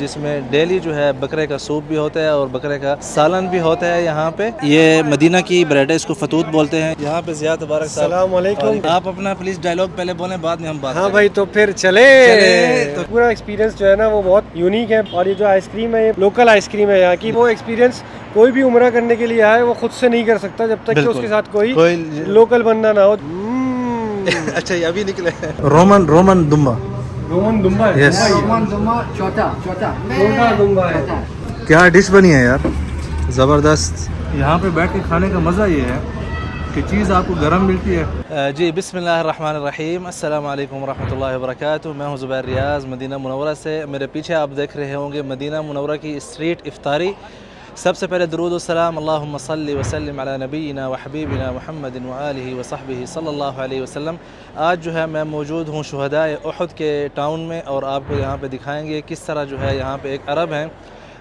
जिसमें डेली जो है बकरे का सूप भी होता है और बकरे का सालन भी होता है। यहाँ पे ये मदीना की ब्रेड है, इसको फतूत बोलते हैं। यहाँ पे ज़िया तबारक साहब, अस्सलाम वालेकुम। आप अपना प्लीज़ डायलॉग पहले बोलें, बाद में हम बात हाँ करें। भाई, तो फिर चले तो पूरा एक्सपीरियंस जो है ना वो बहुत यूनिक है। और ये जो आइसक्रीम है, ये लोकल आइसक्रीम है यहाँ की। वो एक्सपीरियंस कोई भी उम्रा करने के लिए आए वो खुद से नहीं कर सकता जब तक कि उसके साथ कोई लोकल बंदा ना हो। अच्छा, ये अभी निकले रोमन दुम्बा। रोमन दुम्बा है। Yes. रोमन दुम्बा छोटा दुम्बा है। क्या डिश बनी है यार, ज़बरदस्त। यहाँ पे बैठ के खाने का मज़ा ये है कि चीज़ आपको गरम मिलती है। जी बिस्मिल्लाहिर्रहमानिर्रहीम, अस्सलाम वालेकुम वरहमतुल्लाहि वबरकातुहू। मैं हूँ ज़ुबैर रियाज़ मदीना मुनव्वरा से। मेरे पीछे आप देख रहे होंगे मदीना मुनव्वरा की स्ट्रीट इफ्तारी। सबसे पहले दुरूद व सलाम अल्लाहुम्मा सल्लि व सल्लिम अला नबीना व हबीबिना मुहम्मदिन व आलिहि व सहबिहि सल्लल्लाहु अलैहि वसल्लम। आज जो है मैं मौजूद हूँ शुहदाए उहद के टाउन में और आपको यहाँ पे दिखाएंगे किस तरह जो है यहाँ पे एक अरब हैं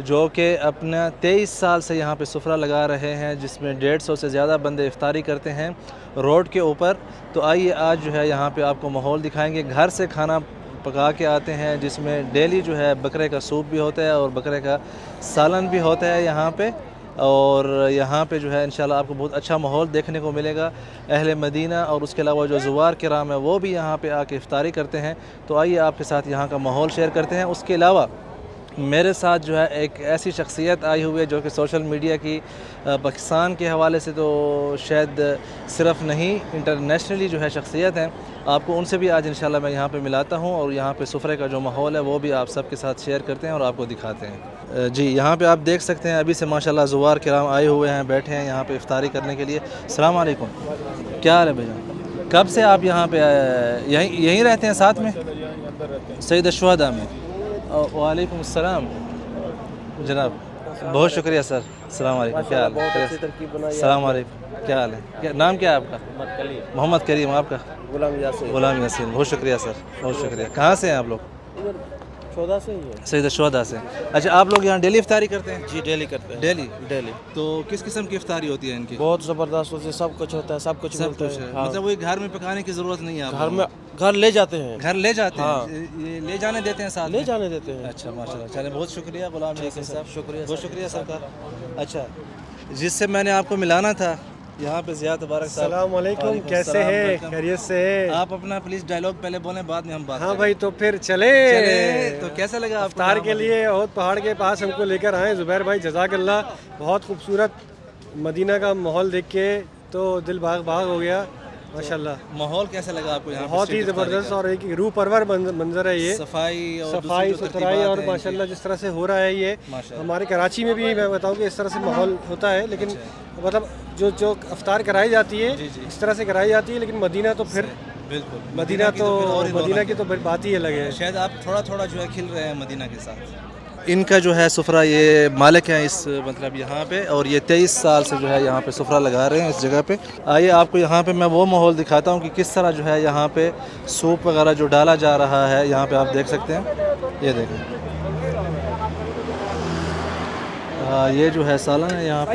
जो कि अपना 23 साल से यहाँ पे सुफरा लगा रहे हैं, जिसमें 150 से ज़्यादा बंदे इफ्तारी करते हैं रोड के ऊपर। तो आइए आज जो है यहाँ पे आपको माहौल दिखाएंगे। घर से खाना पका के आते हैं जिसमें डेली जो है बकरे का सूप भी होता है और बकरे का सालन भी होता है यहाँ पे। और यहाँ पे जो है इंशाल्लाह आपको बहुत अच्छा माहौल देखने को मिलेगा। अहले मदीना और उसके अलावा जो ज़ुवार किराम है वो भी यहाँ पे आके इफ्तारी करते हैं। तो आइए आपके साथ यहाँ का माहौल शेयर करते हैं। उसके अलावा मेरे साथ जो है एक ऐसी शख्सियत आई हुई है जो कि सोशल मीडिया की पाकिस्तान के हवाले से तो शायद सिर्फ नहीं, इंटरनेशनली जो है शख्सियत हैं। आपको उनसे भी आज इंशाल्लाह मैं यहाँ पे मिलाता हूँ और यहाँ पे सुफरे का जो माहौल है वो भी आप सबके साथ शेयर करते हैं और आपको दिखाते हैं। जी यहाँ पे आप देख सकते हैं अभी से माशाल्लाह ज़ुवार किराम आए हुए हैं, बैठे हैं यहाँ पे इफ्तारी करने के लिए। अस्सलाम वालेकुम, क्या हाल है भैया? कब से आप यहाँ पे यहीं रहते हैं साथ में? सईद अशहदा में। वालेकुम अस्सलाम जनाब, बहुत शुक्रिया सर। अस्सलाम वालेकुम, क्या हाल है? अस्सलाम वालेकुम, क्या हाल है? क्या नाम क्या है आपका? मोहम्मद करीम। आपका? गुलाम यासीन। बहुत शुक्रिया सर, बहुत शुक्रिया। कहाँ से हैं आप लोग? चौदह से ही है। सईद अशहदा से। अच्छा, आप लोग यहाँ डेली इफ्तारी करते हैं? जी डेली करते हैं। डेली। तो किस किस्म की इफ्तारी होती है इनकी? बहुत ज़बरदस्त होती है, सब कुछ होता है, सब कुछ सब मिलता कुछ है। हाँ। मतलब वही घर में पकाने की ज़रूरत नहीं है आप घर लोगों में घर ले जाते हैं। घर ले जाते हाँ। हैं? ये ले जाने देते हैं साथ ले में? जाने देते हैं। अच्छा माशाल्लाह, चलिए बहुत शुक्रिया गुलाम यासीन साहब, शुक्रिया बहुत शुक्रिया सरकार। अच्छा, जिससे मैंने आपको मिलाना था यहाँ पे ज़िया तबारक साहब। अस्सलाम वालेकुम, कैसे हैं? खैरियत से है? आप अपना प्लीज़ डायलॉग पहले बोलें, बाद में हम बात हाँ करें। भाई, तो फिर चले तो कैसा लगा आपको? इफ्तार के लिए ओहद पहाड़ के पास हमको लेकर आए ज़ुबैर भाई, जज़ाकल्लाह। बहुत खूबसूरत मदीना का माहौल देख के तो दिल बाग बाग हो गया माशाल्लाह। माहौल कैसा लगा आपको यहाँ पे? बहुत ही स्ट्रीट ज़बरदस्त इफ्तारी और एक रूह परवर मंजर है ये। का? सफाई और सफाई दूसरी जो सुथराई तरतीबात और हैं माशाल्लाह जिस तरह से हो रहा है ये माशाल्लाह। हमारे कराची में भी मैं बताऊं कि इस तरह से माहौल होता है, लेकिन मतलब जो अफ्तार कराई जाती है जी, जी। इस तरह से कराई जाती है, लेकिन मदीना तो फिर बिल्कुल, मदीना की फिर और ही मदीना रौनक की तो फिर बात ही अलग है। है। शायद आप थोड़ा थोड़ा जो है खिल रहे हैं मदीना के साथ। इनका जो है सुफरा, ये मालिक हैं इस मतलब यहाँ पे, और ये 23 साल से जो है यहाँ पे सुफरा लगा रहे हैं इस जगह पे। आइए आपको यहाँ पे मैं वो माहौल दिखाता हूँ कि किस तरह जो है यहाँ पे सूप वगैरह जो डाला जा रहा है। यहाँ पे आप देख सकते हैं, ये देखें, ये जो है सालन है यहाँ पे।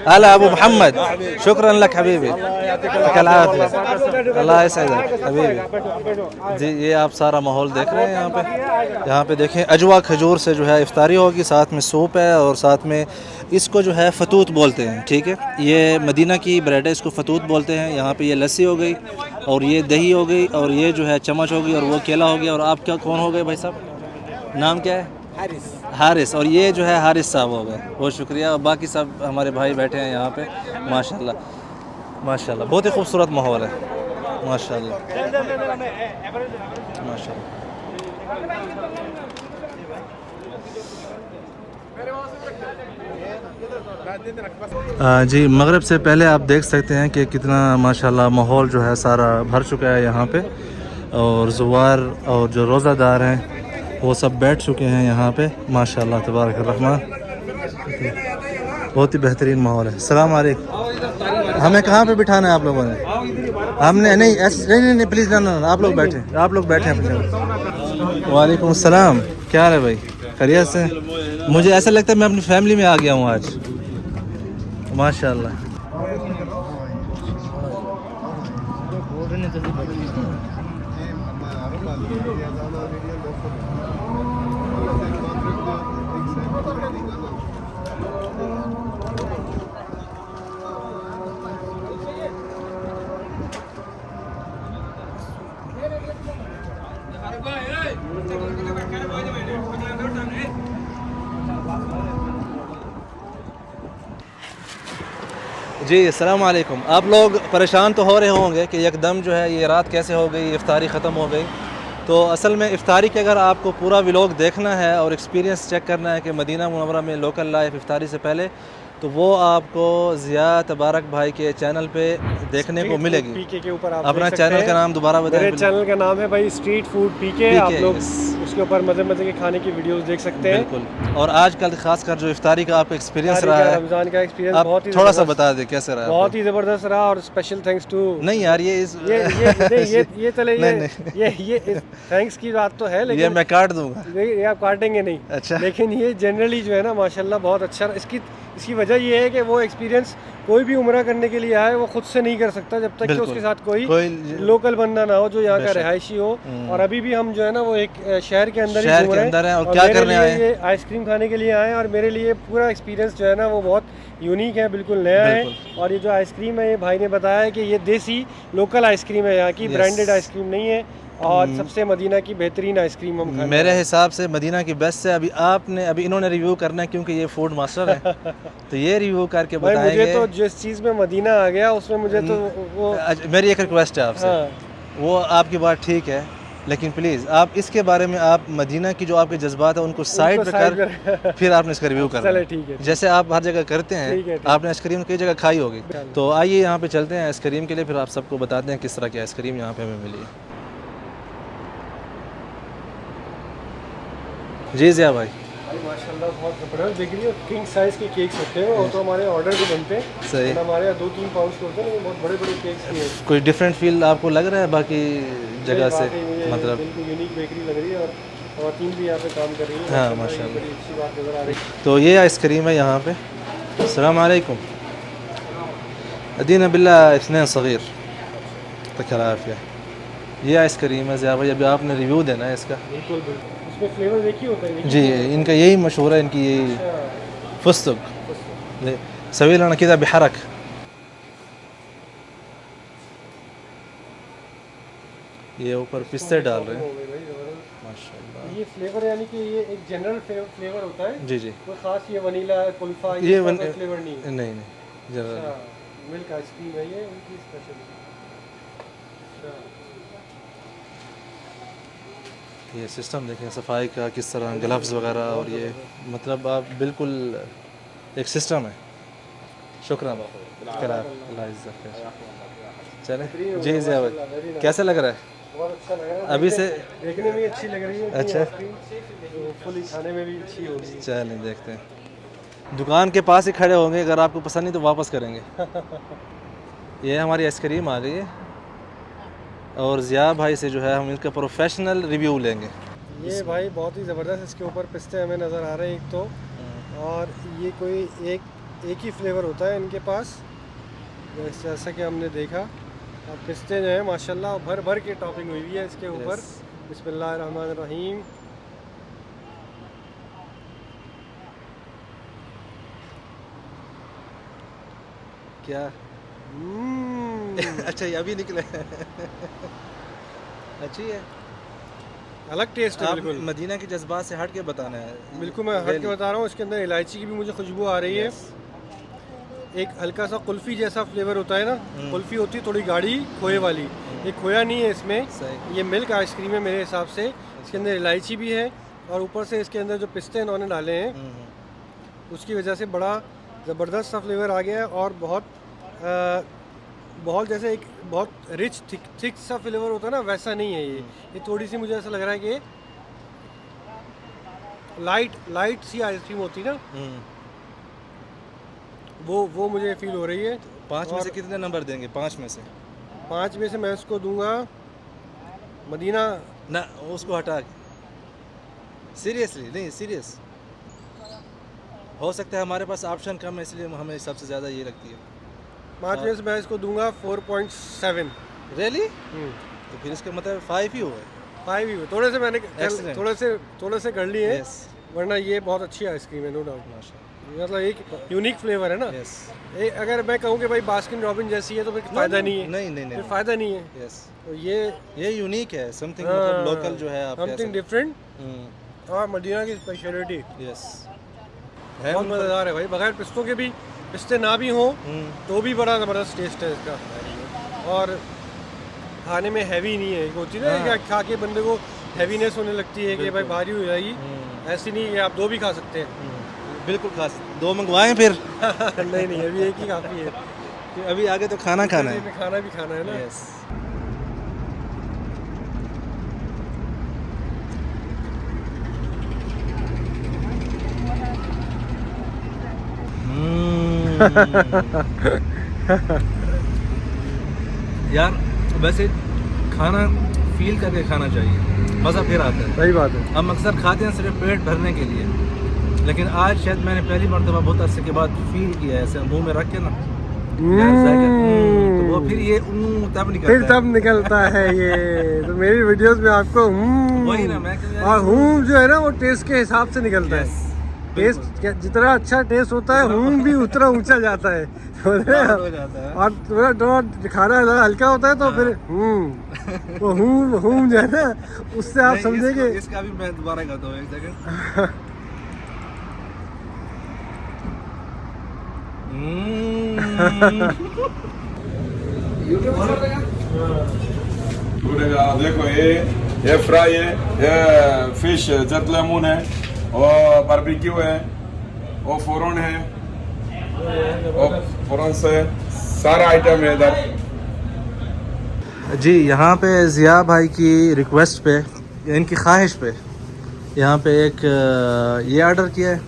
अला अबू मोहम्मद, शुक्रन लक हबीबी, अल्लाह यसअदक हबीबी। जी ये आप सारा माहौल देख रहे हैं यहाँ पे देखें, अजवा खजूर से जो है इफ्तारी होगी, साथ में सूप है और साथ में इसको जो है फतूत बोलते हैं। ठीक है, ये मदीना की ब्रेड है, इसको फतूत बोलते हैं। यहाँ पे ये लस्सी हो गई और ये दही हो गई और ये जो है चम्मच हो गई और वो केला हो गया। और आप क्या कौन हो गए भाई साहब? नाम क्या है? हारिस। और ये जो है हारिस साहब हो गए, बहुत शुक्रिया। और बाकी सब हमारे भाई बैठे हैं यहाँ पे माशाल्लाह माशाल्लाह। बहुत ही खूबसूरत माहौल है माशाल्लाह माशाल्लाह। जी मगरिब से पहले आप देख सकते हैं कि कितना माशाल्लाह माहौल जो है सारा भर चुका है यहाँ पे, और ज़ुवार और जो रोज़ादार हैं वो सब बैठ चुके हैं यहाँ पे माशाल्लाह तबारक रहमान। बहुत ही बेहतरीन माहौल है। अस्सलाम वालेकुम। हमें कहाँ पे बिठाना है आप लोगों ने? हमने नहीं ऐसे नहीं प्लीज़ ना, आप लोग बैठे अपनी जगह। वालेकुम अस्सलाम, क्या हाल है भाई? खैरियत से? मुझे ऐसा लगता है मैं अपनी फैमिली में आ गया हूँ आज माशाल्लाह। जी अस्सलाम वालेकुम। आप लोग परेशान तो हो रहे होंगे कि एकदम जो है ये रात कैसे हो गई, इफ्तारी ख़त्म हो गई। तो असल में इफ्तारी के अगर आपको पूरा व्लॉग देखना है और एक्सपीरियंस चेक करना है कि मदीना मुनव्वरा में लोकल लाइफ इफ्तारी से पहले, तो वो आपको ज़िया तबारक भाई के चैनल पे देखने को मिलेगी। पीके के ऊपर आप अपना देख सकते चैनल हैं। का नाम दोबारा बताएं। मेरे चैनल का नाम है भाई स्ट्रीट फूड पीके। आप लोग उसके ऊपर मज़े मज़े के खाने की वीडियोस देख सकते हैं। बिल्कुल। और आजकल खासकर जो इफ्तारी का आपका एक्सपीरियंस रहा है, रमज़ान का एक्सपीरियंस आप बहुत ही थोड़ा सा बता दें कैसे रहा। बहुत ही ज़बरदस्त रहा। और स्पेशल थैंक्स टू नहीं यार ये चले नहीं, ये थैंक्स की बात तो है, लेकिन ये मैं काट दूंगा। ये आप काटेंगे नहीं। अच्छा। लेकिन ये जनरली जो है ना माशाल्लाह बहुत अच्छा। इसकी वजह ये है कि वो एक्सपीरियंस कोई भी उम्रा करने के लिए आए वो खुद से नहीं कर सकता जब तक कि उसके साथ कोई लोकल बंदा ना हो जो यहाँ का रहायशी हो। और अभी भी हम जो है ना वो एक शहर के अंदर ही घूम रहे हैं और क्या करने आए हैं, आइसक्रीम खाने के लिए आए हैं। और मेरे लिए पूरा एक्सपीरियंस जो है ना वो बहुत यूनिक है, बिल्कुल नया है। और ये जो आइसक्रीम है, ये भाई ने बताया है कि ये देसी लोकल आइसक्रीम है, यहाँ की ब्रांडेड आइसक्रीम नहीं है। और सबसे मदीना की बेहतरीन आइसक्रीम हम खाने मेरे हिसाब से मदीना की बेस्ट है। अभी इन्होंने रिव्यू करना है क्योंकि ये फूड मास्टर है तो ये रिव्यू करके बताएंगे। मुझे तो जिस चीज़ में मदीना आ गया उसमें मुझे तो वो मेरी एक रिक्वेस्ट है आपसे। वो आपकी बात ठीक है, लेकिन प्लीज़ आप इसके बारे में आप मदीना की जो आपके जज्बात है उनको साइड पे कर फिर आपने इसका रिव्यू करना। चले ठीक है। जैसे आप हर जगह करते हैं, आपने आइसक्रीम कई जगह खाई होगी। तो आइए यहाँ पे चलते हैं आइसक्रीम के लिए, फिर आप सबको बताते हैं किस तरह की आइसक्रीम यहाँ पे हमें मिली है। जी ज़िया भाई माशाल्लाह बहुत ज़बरदस्त देख रही है। किंग साइज़ के केक्स होते हैं वो तो हमारे ऑर्डर पे बनते हैं। सही। हमारे यहाँ 2-3 पाउंड के होते हैं, लेकिन बहुत बड़े बड़े केक्स भी हैं। कोई डिफरेंट फील आपको लग रहा है बाकी जगह से? मतलब बिल्कुल यूनिक बेकरी लग रही है और टीम भी यहाँ पे काम कर रही है। हाँ माशाल्लाह, बड़ी अच्छी बात नज़र आ रही है। तो ये आइसक्रीम है यहाँ पे। अस्सलाम वालेकुम। अदीना बिल्ला इस्नैन सगीर तकराफिया। ये आइसक्रीम है ज़िया भाई, अभी आपने रिव्यू देना है इसका। बिल्कुल बिल्कुल। इसमें फ्लेवर देखिए होता है जी, इनका यही मशहूर है, इनकी यही फस्तक सवी लना किदा बिहरक। ये ऊपर पिस्ते डाल रहे हैं माशाल्लाह। ये फ्लेवर यानी कि ये एक जनरल फ्लेवर होता है। जी जी। कोई खास ये वनीला कुल्फा ये फ्लेवर नहीं है। नहीं जनरल मिल्क आइसक्रीम है ये उनकी स्पेशल। ये सिस्टम देखें सफाई का किस तरह, ग्लव्स वगैरह, और ये मतलब आप बिल्कुल एक सिस्टम है। शुक्रिया चले जी ज़िया भाई, कैसा लग रहा है? बहुत अच्छा लग रहा है। अभी से देखने में अच्छी लग रही है। अच्छा, फुली खाने में भी अच्छी होगी। चलें देखते हैं। दुकान के पास ही खड़े होंगे, अगर आपको पसंद नहीं तो वापस करेंगे। ये हमारी आइसक्रीम आ गई है और ज़िया भाई से जो है हम इसका प्रोफेशनल रिव्यू लेंगे। ये भाई बहुत ही ज़बरदस्त, इसके ऊपर पिस्ते हमें नज़र आ रहे हैं एक तो, और ये कोई एक ही फ्लेवर होता है इनके पास जैसा कि हमने देखा। और पिस्ते जो है माशाल्लाह भर भर के टॉपिंग हुई है इसके ऊपर। बिस्मिल्लाहिर्रहमानिर्रहीम। क्या अच्छा ये अभी निकले अच्छी है, अलग टेस्ट है बिल्कुल। मदीना के जज्बात से हट के बताना है। बिल्कुल मैं हट के बता रहा हूँ। इसके अंदर इलायची की भी मुझे खुशबू आ रही है। एक हल्का सा कुल्फ़ी जैसा फ्लेवर होता है ना, कुल्फ़ी होती है थोड़ी गाढ़ी खोए वाली, ये खोया नहीं है इसमें। ये मिल्क आइसक्रीम है मेरे हिसाब से। इसके अंदर इलायची भी है और ऊपर से इसके अंदर जो पिस्ते इन्होंने डाले हैं उसकी वजह से बड़ा ज़बरदस्त सा फ्लेवर आ गया है। और बहुत जैसे एक बहुत रिच थिक सा फ्लेवर होता है ना, वैसा नहीं है ये थोड़ी सी मुझे ऐसा लग रहा है कि लाइट सी आइसक्रीम होती ना, वो मुझे फील हो रही है। 5 में से कितने नंबर देंगे? 5 में से 5 में से मैं इसको दूंगा मदीना ना, उसको हटा के सीरियसली नहीं, सीरियस हो सकता है हमारे पास ऑप्शन कम है इसलिए हमें सबसे ज़्यादा ये लगती है। 5 में से मैं इसको दूंगा 4.7। रियली? तो फिर इसका मतलब 5 ही हुआ है। 5 ही हुआ। थोड़े से मैंने थोड़े से कर लिए हैं, वरना ये बहुत अच्छी आइसक्रीम है नो डाउट माशाल्लाह। मतलब एक यूनिक फ्लेवर है ना। अगर मैं कहूँ कि भाई बास्किन रॉबिन जैसी है तो फिर फ़ायदा नहीं है। नहीं फ़ायदा नहीं है। तो ये यूनिक है, समथिंग मतलब लोकल जो है, समथिंग डिफरेंट और मदीना की स्पेशलिटी। यस बहुत मज़ेदार है भाई। बगैर पिस्तों के भी पिस्ते ना भी हों तो भी बड़ा ज़बरदस्त टेस्ट है इसका। और खाने में हैवी नहीं है, एक होती है ना खा के बंदे को हैवीनेस होने लगती है कि भाई भारी हो जाएगी, ऐसी नहीं है, आप दो भी खा सकते हैं। बिल्कुल खा सकते, दो मंगवाएं फिर नहीं अभी एक ही काफ़ी है, अभी आगे तो खाना खाना है, खाना भी खाना है ना। यार वैसे खाना फील करके खाना चाहिए, मज़ा फिर आता है। सही बात है। हम अक्सर खाते हैं सिर्फ पेट भरने के लिए, लेकिन आज शायद मैंने पहली मरतबा बहुत अरसे के बाद फील किया है, ऐसे मुंह में रख के ना, तो वो फिर ये तब निकलता फिर तब निकलता है ये। तो मेरी वीडियोस में आपको वही ना, मैं और जो है ना वो टेस्ट के हिसाब से निकलता है। टेस्ट जितना अच्छा टेस्ट होता है भी उतना ऊंचा जाता है और थोड़ा खाना हल्का होता है तो फिर वो जो है ना उससे आप समझेंगे। इसका भी मैं दोबारा करता हूँ, एक सेकंड। देखो ये फ्राई है, ये फिश जत लेमन है, और बारबेक्यू है, और फोरन है, और फोरन से सारा आइटम है इधर जी। यहाँ पे ज़िया भाई की रिक्वेस्ट पे, इनकी ख्वाहिश पे यहाँ पे एक ये ऑर्डर किया है,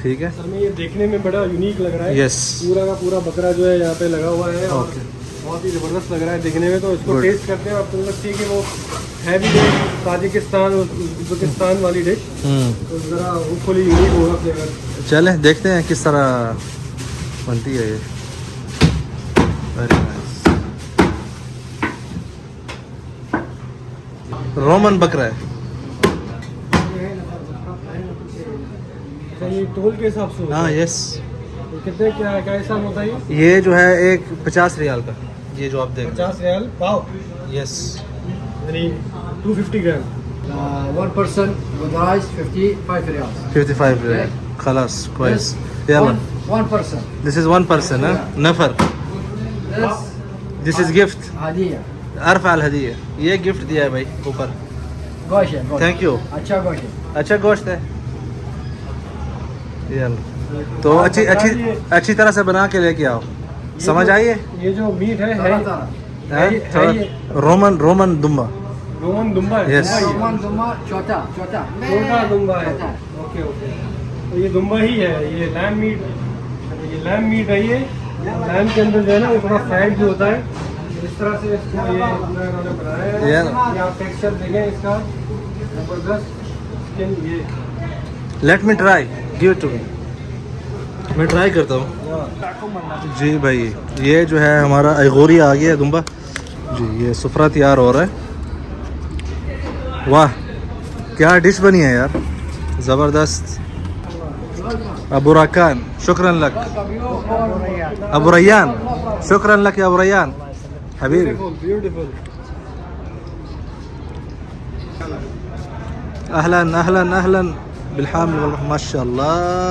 ठीक है। सर में ये देखने में बड़ा यूनिक लग रहा है। यस, पूरा का पूरा बकरा जो है यहाँ पे लगा हुआ है और बहुत ही ज़बरदस्त लग रहा है देखने में। तो इसको टेस्ट करते हैं, आपको लगती है कि वो है भी डिश ताजिकिस्तान उज़्बेकिस्तान वाली डिश, तो ज़रा होपफुली यूनिक होगा फ्लेवर। चले देखते हैं किस तरह बनती है ये। Very nice. रोमन बकरा है, ये तोल के हिसाब से। हाँ यस। कितने क्या हिसाब होता है ये जो है एक 50 रियाल का, ये जो आप देख रहे 50 रियाल पाव, यस, यानी 250 ग्राम। 1 person with rice 55 riyals. 55 रियाल खलास क्वाइस। यल्ला, One person. This is 1 person है नफर। This this is gift, hadiya. अरफा अल हदीया, ये गिफ्ट दिया है भाई ऊपर। गोश्त है, गोश्त। Thank you. अच्छा गोश्त है। अच्छा गोश्त है। यल्ला, तो अच्छी तरह से बना के लेके आओ, समझ आइए। ये जो मीट है रोमन दुम्बा, रोमन दुम्बा है। Yes. Roman duma छोटा दुम्बा है। ओके तो ये दुम्बा ही है, ये लैम मीट है। ये लैम के अंदर जो है ना वो थोड़ा फैट भी होता है। इस तरह से इसको ये इन्होंने बनाया है। ये आप टेक्सचर देखें इसका, जबरदस्त। ये let me try, give it to me, मैं ट्राई करता हूँ जी भाई। ये जो है हमारा अगोरी आ गया दुम्बा जी, ये सुफरा तैयार हो रहा है। वाह क्या डिश बनी है यार, ज़बरदस्त। अबू रकान शुक्रन लक, अबू रैयान शुक्रन लक या अबू रैयान हबीबी। ब्यूटीफुल। अहलन अहलन अहलन बिलहामिल वल माशाअल्लाह,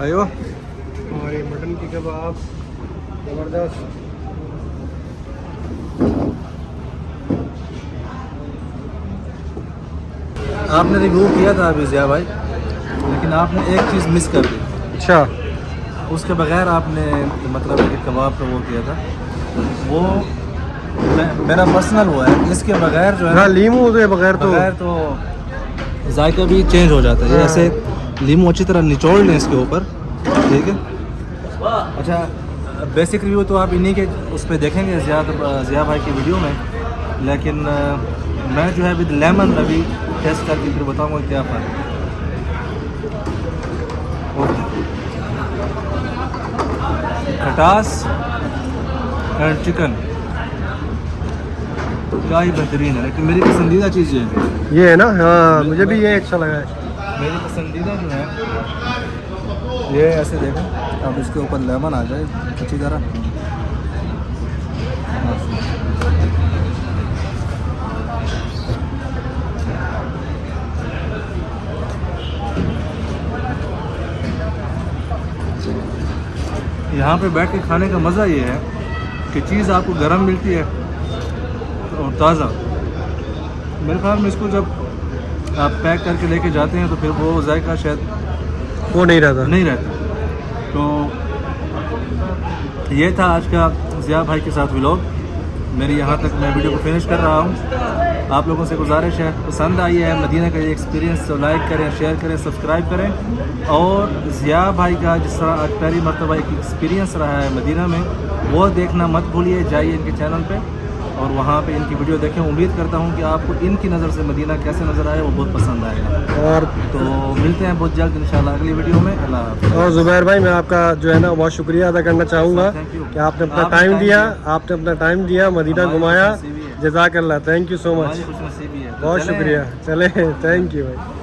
अयो। और ये मटन की कबाब ज़बरदस्त। आपने रिव्यू किया था अभी ज़िया भाई, लेकिन आपने एक चीज़ मिस कर दी। अच्छा, उसके बगैर आपने मतलब कि कबाब का वो किया था, वो मेरा पर्सनल हुआ है। इसके बगैर जो है हाँ लीमू के बगैर तो जायका भी चेंज हो जाता है। ऐसे लीमू अच्छी तरह निचोड़ लें इसके ऊपर, ठीक है। अच्छा, बेसिक रिव्यू तो आप इन्हीं के उस पर देखेंगे ज़िया भाई की वीडियो में, लेकिन मैं जो है विद लेमन अभी टेस्ट करके फिर बताऊँगा क्या फ़र्क है। खटास एंड चिकन क्या ही बेहतरीन है, लेकिन मेरी पसंदीदा चीज़ ये है ना। हाँ मुझे भी ये अच्छा लगा है। मेरी पसंदीदा जो है ये ऐसे देखें, अब इसके ऊपर लेमन आ जाए अच्छी तरह। यहाँ पे बैठ के खाने का मज़ा ये है कि चीज़ आपको गर्म मिलती है और ताज़ा। मेरे ख्याल में इसको जब आप पैक करके लेके जाते हैं तो फिर वो जायका शायद वो नहीं रहता। तो ये था आज का ज़िया भाई के साथ व्लॉग। मेरी यहाँ तक मैं वीडियो को फिनिश कर रहा हूँ। आप लोगों से गुजारिश है, पसंद आई है मदीना का ये एक्सपीरियंस तो लाइक करें, शेयर करें, सब्सक्राइब करें। और ज़िया भाई का जिस तरह आज पहली मरतबा एक एक्सपीरियंस रहा है मदीना में, वो देखना मत भूलिए। जाइए इनके चैनल पे और वहाँ पे इनकी वीडियो देखें। उम्मीद करता हूँ कि आपको इनकी नज़र से मदीना कैसे नज़र आए वो बहुत पसंद आएगा। और तो मिलते हैं बहुत जल्द इंशाल्लाह अगली वीडियो में। अल्लाह हाफ़िज़। और ज़ुबैर भाई, मैं आपका जो है ना बहुत शुक्रिया अदा करना चाहूँगा Thank you. कि आपने अपना आपने टाइम time दिया, दिया। आपने अपना टाइम दिया, मदीना हमारी घुमाया। खुशनसीबी है। जज़ाकल्लाह, थैंक यू सो मच, हमारी खुशनसीबी है। तो बहुत चलें। शुक्रिया। चले, थैंक यू भाई।